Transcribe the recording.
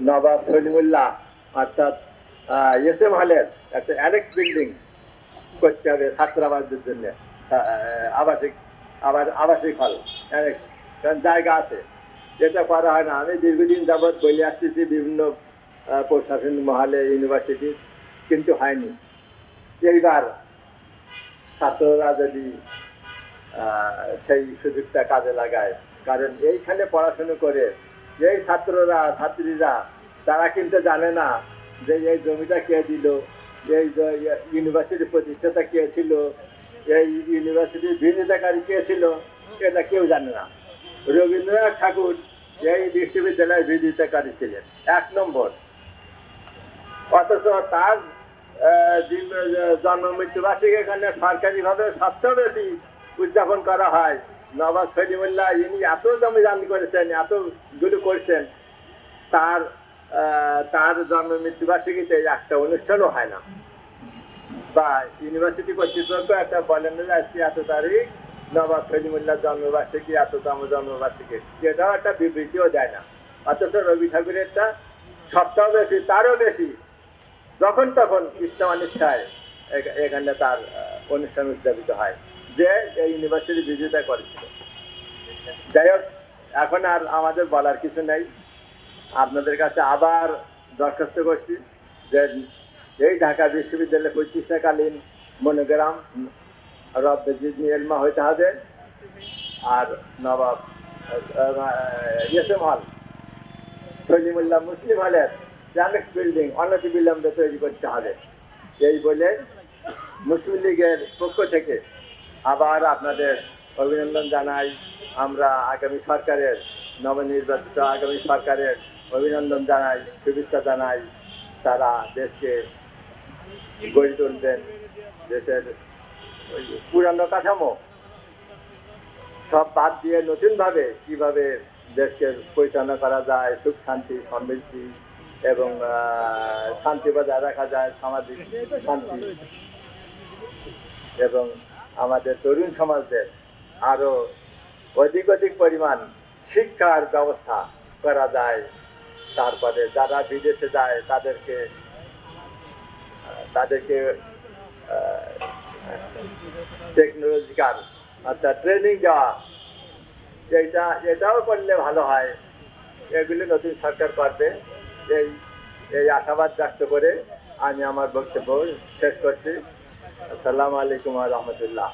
নবাব সলিমুল্লাহ অর্থাৎ এসএম হলের একটা অ্যানেক্স বিল্ডিং করতে হবে ছাত্রাবাসদের জন্য, আবাসিক হল অ্যানেক্স, কারণ জায়গা আছে, এটা করা হয় না। আমি দীর্ঘদিন যাবৎ বলে আসতেছি বিভিন্ন প্রশাসন মহলে, ইউনিভার্সিটি, কিন্তু হয়নি। এইবার ছাত্ররা যদি সেই সুযোগটা কাজে লাগায়, কারণ এইখানে পড়াশুনো করে এই ছাত্রীরা তারা কিন্তু জানে না যে এই জমিটা কে দিল, এই ইউনিভার্সিটি প্রতিষ্ঠাতা কে ছিল, এই ইউনিভার্সিটির বিরোধিতাকারী কে ছিল, এটা কেউ জানে না। রবীন্দ্রনাথ ঠাকুর এই বিশ্ববিদ্যালয়ের বিরোধিতাকারী ছিলেন 1 নম্বর, অথচ তার জন্ম মৃত্যুবার্ষিকী এখানে সরকারিভাবে সপ্তাহব্যাপী উদযাপন করা হয়। নবাব সলিমুল্লাহ ইনি এত জমি দান করেছেন, এতগুলো করছেন, তার জন্ম মৃত্যুবার্ষিকীতে একটা অনুষ্ঠানও হয় না, বা ইউনিভার্সিটি কর্তৃপক্ষ একটা বলেন না আজকে এত তারিখ নবাব সলিমুল্লাহর জন্মবার্ষিকী, এততম জন্মবার্ষিকী, এটাও একটা বিবৃতিও দেয় না। অথচ রবি ঠাকুরেরটা সপ্তাহব্যাপী, তারও বেশি, যখন তখন ইচ্ছা অনিচ্ছায় এখানে তার অনুষ্ঠান উদযাপিত হয়, যে এই ইউনিভার্সিটি বিরোধিতা করেছিল। যাই হোক, এখন আর আমাদের বলার কিছু নেই। আপনাদের কাছে আবার দরখাস্ত করছি যে এই ঢাকা বিশ্ববিদ্যালয় প্রতিষ্ঠাকালীন মনোগ্রাম রব্বেজিদ নিয়েলমা হইতে হবে, আর নবাব এসএম হল সলিমুল্লাহ মুসলিম হলের অ্যানেক্স বিল্ডিং অনতিবিলম্বে তৈরি করতে হবে। এই বলে মুসলিম লীগের পক্ষ থেকে আবার আপনাদের অভিনন্দন জানাই। আমরা আগামী সরকারের, নবনির্বাচিত আগামী সরকারের অভিনন্দন জানাই, শুভেচ্ছা জানাই। তারা দেশকে গড়ে তুলবেন, দেশের ওই পুরানো কাঠামো সব বাদ দিয়ে নতুনভাবে কিভাবে দেশকে পরিচালনা করা যায়, সুখ শান্তি সমৃদ্ধি এবং শান্তি বজায় রাখা যায়, সামাজিক শান্তি, এবং আমাদের তরুণ সমাজদের আরো অধিক পরিমাণ শিক্ষার ব্যবস্থা করা যায়। তারপরে যারা বিদেশে যায় তাদেরকে টেকনোলজিক্যাল অর্থাৎ ট্রেনিং দেওয়া, এটাও করলে ভালো হয়। এগুলি নতুন সরকার করবে, এই আশাবাদ ব্যক্ত করে আমি আমার বক্তব্য শেষ করছি। আসসালামু আলাইকুম ওয়া রাহমাতুল্লাহ।